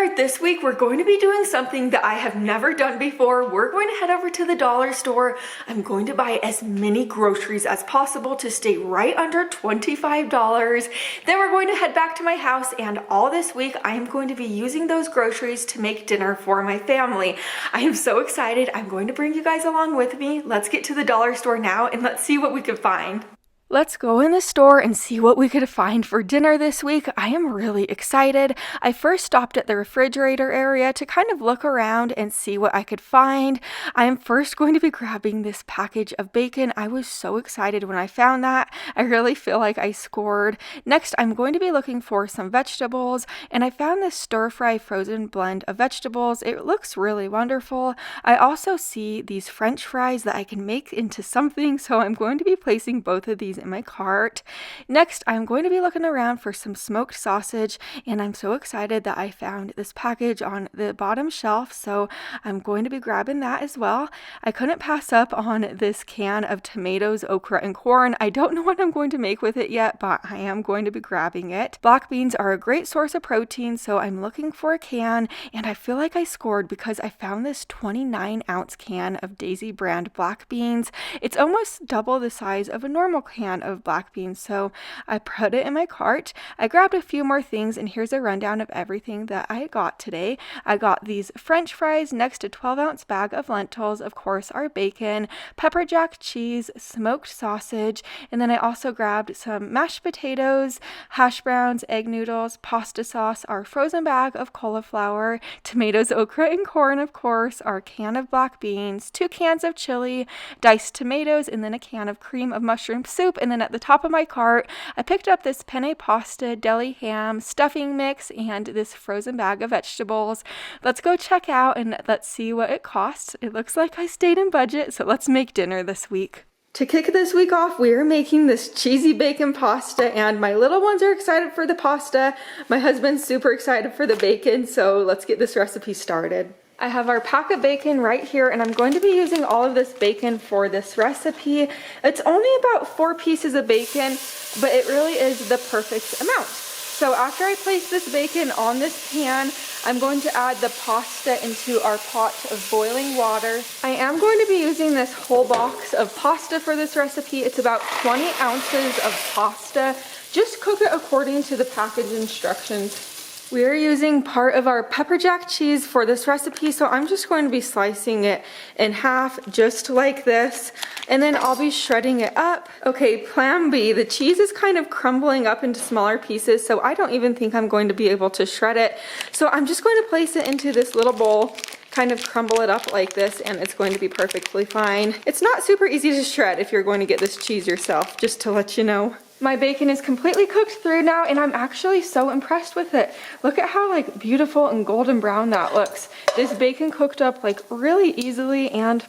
dinner this week, we're going to be doing something that I have never done before. We're going to head over to the dollar store. I'm going to buy as many groceries as possible to stay right under $25. Then we're going to head back to my house, and all this week I am going to be using those groceries to make dinner for my family. I am so excited. I'm going to bring you guys along with me. Let's get to the dollar store now and let's see what we can find. Let's go in the store and see what we could find for dinner this week. I am really excited. I first stopped at the refrigerator area to kind of look around and see what I could find. I am first going to be grabbing this package of bacon. I was so excited when I found that. I really feel like I scored. Next, I'm going to be looking for some vegetables, and I found this stir-fry frozen blend of vegetables. It looks really wonderful. I also see these French fries that I can make into something, so I'm going to be placing both of these in my cart. Next, I'm going to be looking around for some smoked sausage, and I'm so excited that I found this package on the bottom shelf, so I'm going to be grabbing that as well. I couldn't pass up on this can of tomatoes, okra, and corn. I don't know what I'm going to make with it yet, but I am going to be grabbing it. Black beans are a great source of protein, so I'm looking for a can, and I feel like I scored because I found this 29-ounce can of Daisy brand black beans. It's almost double the size of a normal can of black beans, so I put it in my cart. I grabbed a few more things, and here's a rundown of everything that I got today. I got these French fries, next a 12-ounce bag of lentils, of course our bacon, pepper jack cheese, smoked sausage, and then I also grabbed some mashed potatoes, hash browns, egg noodles, pasta sauce, our frozen bag of cauliflower, tomatoes, okra, and corn, of course, our can of black beans, 2 cans of chili, diced tomatoes, and then a can of cream of mushroom soup. And then at the top of my cart, I picked up this penne pasta, deli ham, stuffing mix, and this frozen bag of vegetables. Let's go check out and let's see what it costs. It looks like I stayed in budget, so let's make dinner this week. To kick this week off, we are making this cheesy bacon pasta, and my little ones are excited for the pasta. My husband's super excited for the bacon, so let's get this recipe started. I have our pack of bacon right here, and I'm going to be using all of this bacon for this recipe. It's only about 4 pieces of bacon, but it really is the perfect amount. So after I place this bacon on this pan, I'm going to add the pasta into our pot of boiling water. I am going to be using this whole box of pasta for this recipe. It's about 20 ounces of pasta. Just cook it according to the package instructions. We are using part of our pepper jack cheese for this recipe, so I'm just going to be slicing it in half just like this, and then I'll be shredding it up. Okay, plan B, the cheese is kind of crumbling up into smaller pieces, so I don't even think I'm going to be able to shred it. So I'm just going to place it into this little bowl, kind of crumble it up like this, and it's going to be perfectly fine. It's not super easy to shred if you're going to get this cheese yourself, just to let you know. My bacon is completely cooked through now, and I'm actually so impressed with it. Look at how like beautiful and golden brown that looks. This bacon cooked up like really easily, and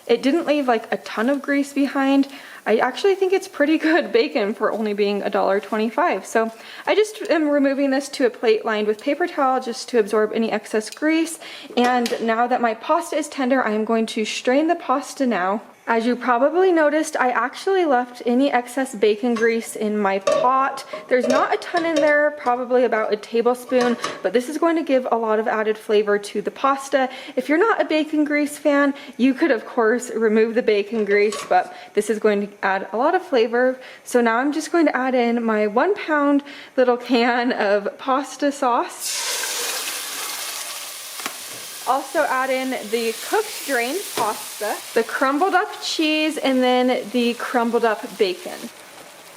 it didn't leave like a ton of grease behind. I actually think it's pretty good bacon for only being $1.25. So I just am removing this to a plate lined with paper towel just to absorb any excess grease. And now that my pasta is tender, I am going to strain the pasta now. As you probably noticed, I actually left any excess bacon grease in my pot. There's not a ton in there, probably about a tablespoon, but this is going to give a lot of added flavor to the pasta. If you're not a bacon grease fan, you could of course remove the bacon grease, but this is going to add a lot of flavor. So now I'm just going to add in my 1 pound little can of pasta sauce. Also add in the cooked drained pasta, the crumbled up cheese, and then the crumbled up bacon.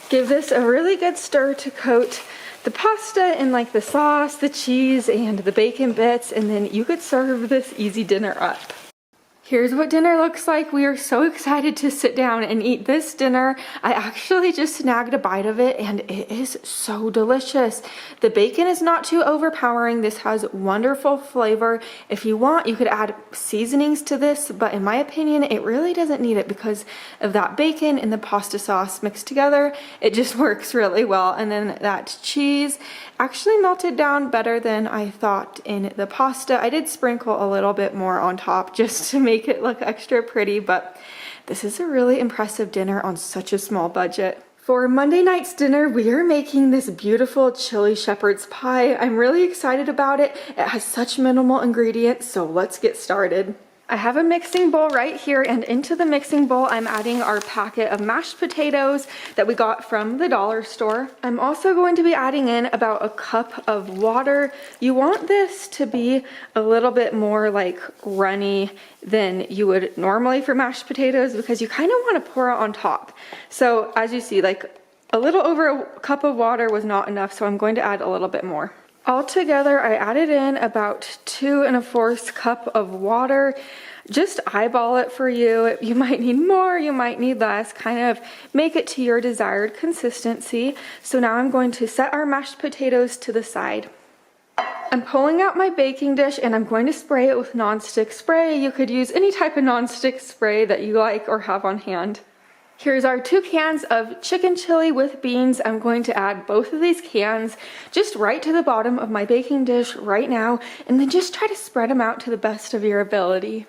Give this a really good stir to coat the pasta in like the sauce, the cheese, and the bacon bits, and then you could serve this easy dinner up. Here's what dinner looks like. We are so excited to sit down and eat this dinner. I actually just snagged a bite of it, and it is so delicious. The bacon is not too overpowering. This has wonderful flavor. If you want, you could add seasonings to this, but in my opinion, it really doesn't need it because of that bacon and the pasta sauce mixed together. It just works really well. And then that cheese actually melted down better than I thought in the pasta. I did sprinkle a little bit more on top just to make it look extra pretty, but this is a really impressive dinner on such a small budget. For Monday night's dinner, we are making this beautiful chili shepherd's pie. I'm really excited about it. It has such minimal ingredients, so let's get started. I have a mixing bowl right here, and into the mixing bowl, I'm adding our packet of mashed potatoes that we got from the dollar store. I'm also going to be adding in about a cup of water. You want this to be a little bit more like runny than you would normally for mashed potatoes because you kind of want to pour it on top. So as you see, like a little over a cup of water was not enough, so I'm going to add a little bit more. Altogether, I added in about 2 1/4 cup of water. Just eyeball it for you. You might need more, you might need less. Kind of make it to your desired consistency. So now I'm going to set our mashed potatoes to the side. I'm pulling out my baking dish and I'm going to spray it with nonstick spray. You could use any type of nonstick spray that you like or have on hand. Here's our 2 cans of chicken chili with beans. I'm going to add both of these cans just right to the bottom of my baking dish right now, and then just try to spread them out to the best of your ability.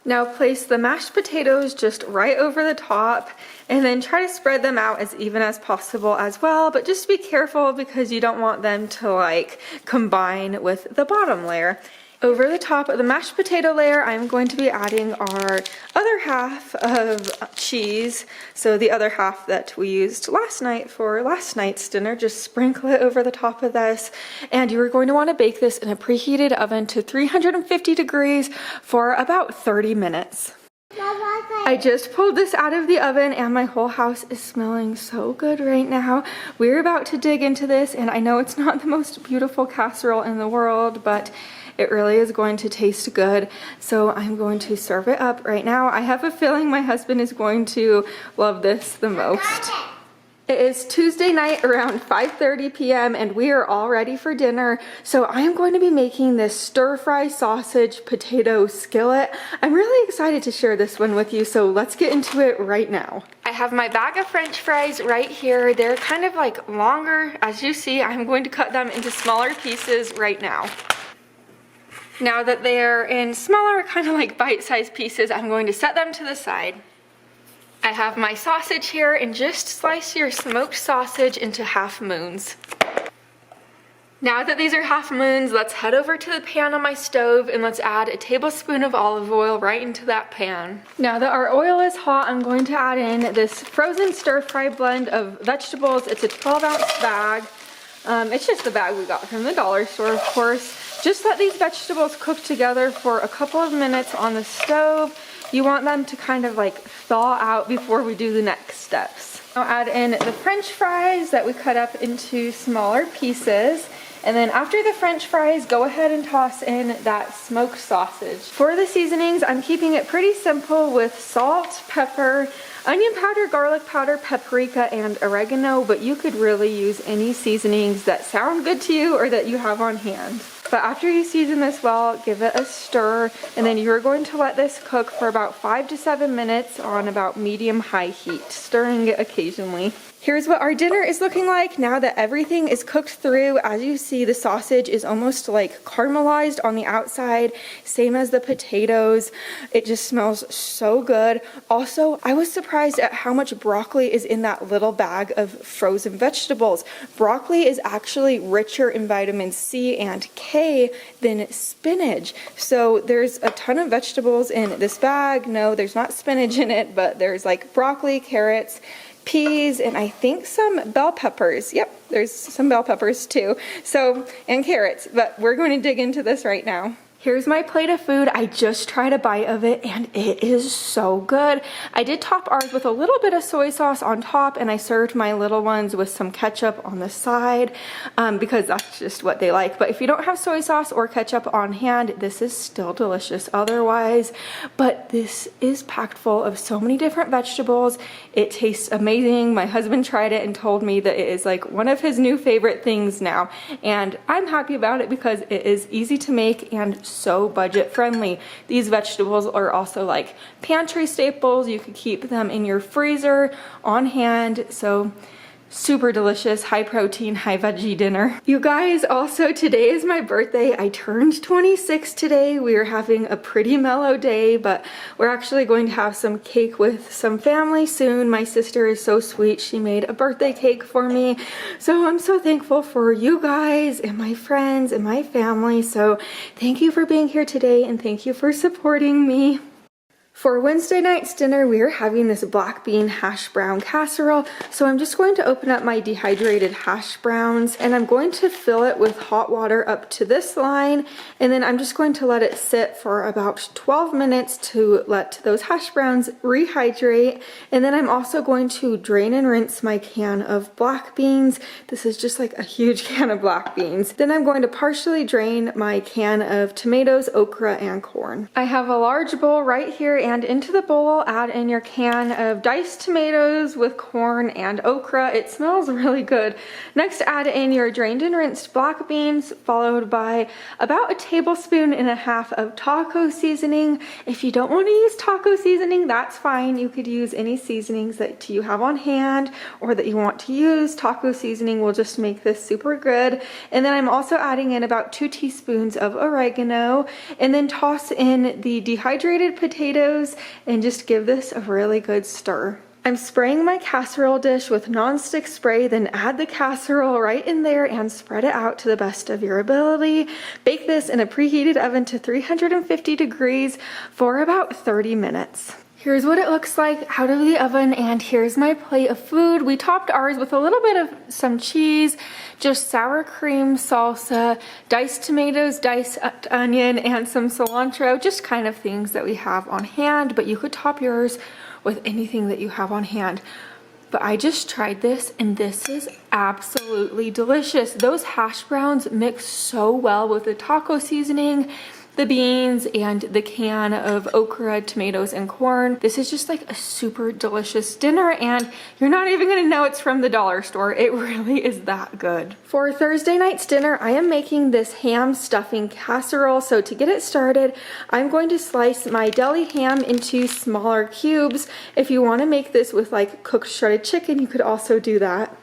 Now place the mashed potatoes just right over the top, and then try to spread them out as even as possible as well, but just be careful because you don't want them to like combine with the bottom layer. Over the top of the mashed potato layer, I'm going to be adding our other half of cheese. So the other half that we used last night for last night's dinner, just sprinkle it over the top of this. And you are going to want to bake this in a preheated oven to 350 degrees for about 30 minutes. I just pulled this out of the oven and my whole house is smelling so good right now. We're about to dig into this, and I know it's not the most beautiful casserole in the world, but it really is going to taste good. So I'm going to serve it up right now. I have a feeling my husband is going to love this the most. It is Tuesday night around 5:30 p.m. and we are all ready for dinner. So I am going to be making this stir-fry sausage potato skillet. I'm really excited to share this one with you, so let's get into it right now. I have my bag of French fries right here. They're kind of like longer. As you see, I'm going to cut them into smaller pieces right now. Now that they're in smaller, kind of like bite-sized pieces, I'm going to set them to the side. I have my sausage here, and just slice your smoked sausage into half moons. Now that these are half moons, let's head over to the pan on my stove and let's add a tablespoon of olive oil right into that pan. Now that our oil is hot, I'm going to add in this frozen stir-fry blend of vegetables. It's a 12-ounce bag. It's just the bag we got from the dollar store, of course. Just let these vegetables cook together for a couple of minutes on the stove. You want them to kind of like thaw out before we do the next steps. I'll add in the French fries that we cut up into smaller pieces. And then after the French fries, go ahead and toss in that smoked sausage. For the seasonings, I'm keeping it pretty simple with salt, pepper, onion powder, garlic powder, paprika, and oregano, but you could really use any seasonings that sound good to you or that you have on hand. But after you season this well, give it a stir, and then you're going to let this cook for about 5 to 7 minutes on about medium-high heat, stirring it occasionally. Here's what our dinner is looking like now that everything is cooked through. As you see, the sausage is almost like caramelized on the outside, same as the potatoes. It just smells so good. Also, I was surprised at how much broccoli is in that little bag of frozen vegetables. Broccoli is actually richer in vitamin C and K than spinach. So there's a ton of vegetables in this bag. No, there's not spinach in it, but there's like broccoli, carrots, peas, and I think some bell peppers. Yep, there's some bell peppers too. So, and carrots, but we're going to dig into this right now. Here's my plate of food. I just tried a bite of it and it is so good. I did top ours with a little bit of soy sauce on top, and I served my little ones with some ketchup on the side because that's just what they like. But if you don't have soy sauce or ketchup on hand, this is still delicious otherwise. But this is packed full of so many different vegetables. It tastes amazing. My husband tried it and told me that it is like one of his new favorite things now. And I'm happy about it because it is easy to make and so budget friendly. These vegetables are also like pantry staples. You could keep them in your freezer on hand. So super delicious, high protein, high veggie dinner. You guys, also today is my birthday. I turned 26 today. We are having a pretty mellow day, but we're actually going to have some cake with some family soon. My sister is so sweet. She made a birthday cake for me. So I'm so thankful for you guys and my friends and my family. So thank you for being here today and thank you for supporting me. For Wednesday night's dinner, we are having this black bean hash brown casserole. So I'm just going to open up my dehydrated hash browns and I'm going to fill it with hot water up to this line. And then I'm just going to let it sit for about 12 minutes to let those hash browns rehydrate. And then I'm also going to drain and rinse my can of black beans. This is just like a huge can of black beans. Then I'm going to partially drain my can of tomatoes, okra, and corn. I have a large bowl right here, and into the bowl, add in your can of diced tomatoes with corn and okra. It smells really good. Next, add in your drained and rinsed black beans, followed by about 1.5 tablespoons of taco seasoning. If you don't want to use taco seasoning, that's fine. You could use any seasonings that you have on hand or that you want to use. Taco seasoning will just make this super good. And then I'm also adding in about 2 teaspoons of oregano, and then toss in the dehydrated potatoes and just give this a really good stir. I'm spraying my casserole dish with nonstick spray, then add the casserole right in there and spread it out to the best of your ability. Bake this in a preheated oven to 350 degrees for about 30 minutes. Here's what it looks like out of the oven, and here's my plate of food. We topped ours with a little bit of some cheese, just sour cream, salsa, diced tomatoes, diced onion, and some cilantro, just kind of things that we have on hand, but you could top yours with anything that you have on hand. But I just tried this and this is absolutely delicious. Those hash browns mix so well with the taco seasoning, the beans, and the can of okra, tomatoes, and corn. This is just like a super delicious dinner, and you're not even gonna know it's from the dollar store. It really is that good. For Thursday night's dinner, I am making this ham stuffing casserole. So to get it started, I'm going to slice my deli ham into smaller cubes. If you wanna make this with like cooked shredded chicken, you could also do that.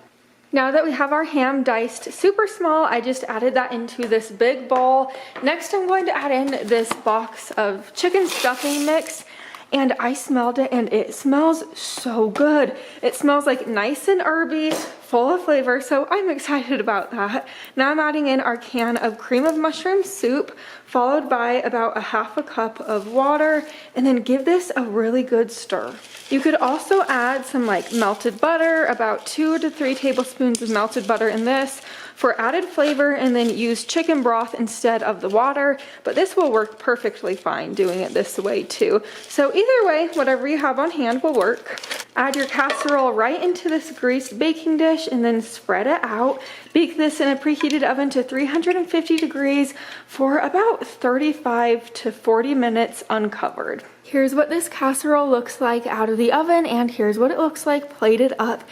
Now that we have our ham diced super small, I just added that into this big bowl. Next, I'm going to add in this box of chicken stuffing mix, and I smelled it and it smells so good. It smells like nice and herby, full of flavor, so I'm excited about that. Now I'm adding in our can of cream of mushroom soup, followed by about 1/2 cup of water, and then give this a really good stir. You could also add some like melted butter, about 2 to 3 tablespoons of melted butter in this for added flavor, and then use chicken broth instead of the water, but this will work perfectly fine doing it this way too. So either way, whatever you have on hand will work. Add your casserole right into this greased baking dish and then spread it out. Bake this in a preheated oven to 350 degrees for about 35 to 40 minutes uncovered. Here's what this casserole looks like out of the oven, and here's what it looks like plated up.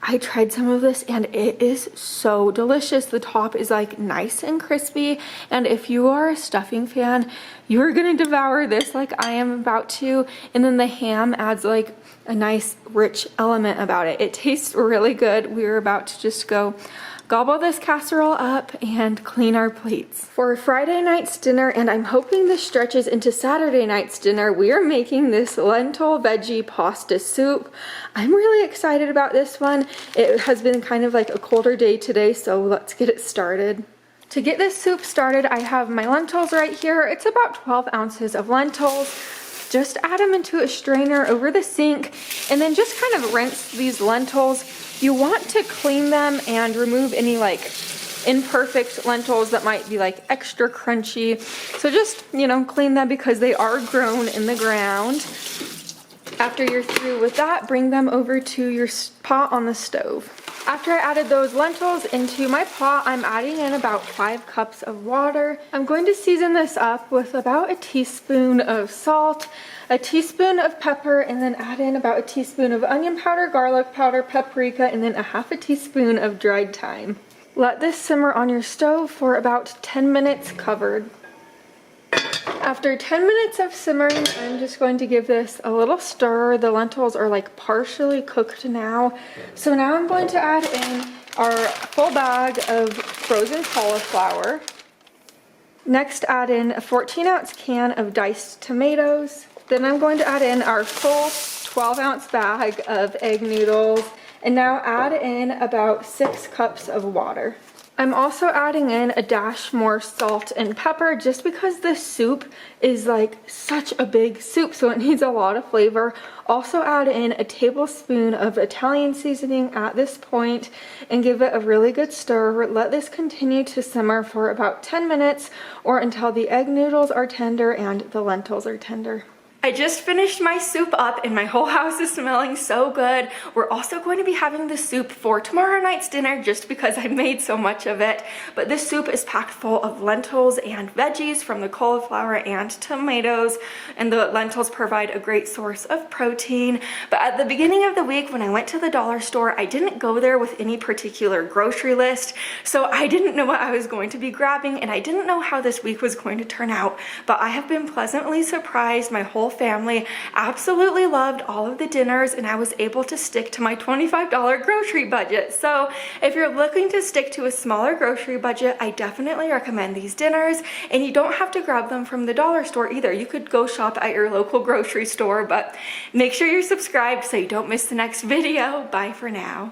I tried some of this and it is so delicious. The top is like nice and crispy, and if you are a stuffing fan, you are gonna devour this like I am about to. And then the ham adds like a nice rich element about it. It tastes really good. We're about to just go gobble this casserole up and clean our plates. For Friday night's dinner, and I'm hoping this stretches into Saturday night's dinner, we are making this lentil veggie pasta soup. I'm really excited about this one. It has been kind of like a colder day today, so let's get it started. To get this soup started, I have my lentils right here. It's about 12 ounces of lentils. Just add them into a strainer over the sink, and then just kind of rinse these lentils. You want to clean them and remove any like imperfect lentils that might be like extra crunchy. So just, you know, clean them because they are grown in the ground. After you're through with that, bring them over to your pot on the stove. After I added those lentils into my pot, I'm adding in about 5 cups of water. I'm going to season this up with about 1 teaspoon of salt, 1 teaspoon of pepper, and then add in about 1 teaspoon of onion powder, garlic powder, paprika, and then 1/2 teaspoon of dried thyme. Let this simmer on your stove for about 10 minutes covered. After 10 minutes of simmering, I'm just going to give this a little stir. The lentils are like partially cooked now. So now I'm going to add in our full bag of frozen cauliflower. Next, add in a 14-ounce can of diced tomatoes. Then I'm going to add in our full 12-ounce bag of egg noodles. And now add in about 6 cups of water. I'm also adding in a dash more salt and pepper just because this soup is like such a big soup, so it needs a lot of flavor. Also add in a tablespoon of Italian seasoning at this point and give it a really good stir. Let this continue to simmer for about 10 minutes or until the egg noodles are tender and the lentils are tender. I just finished my soup up and my whole house is smelling so good. We're also going to be having the soup for tomorrow night's dinner just because I made so much of it. But this soup is packed full of lentils and veggies from the cauliflower and tomatoes. And the lentils provide a great source of protein. But at the beginning of the week when I went to the dollar store, I didn't go there with any particular grocery list. So I didn't know what I was going to be grabbing and I didn't know how this week was going to turn out. But I have been pleasantly surprised. My whole family absolutely loved all of the dinners and I was able to stick to my $25 grocery budget. So if you're looking to stick to a smaller grocery budget, I definitely recommend these dinners, and you don't have to grab them from the dollar store either. You could go shop at your local grocery store, but make sure you're subscribed so you don't miss the next video. Bye for now.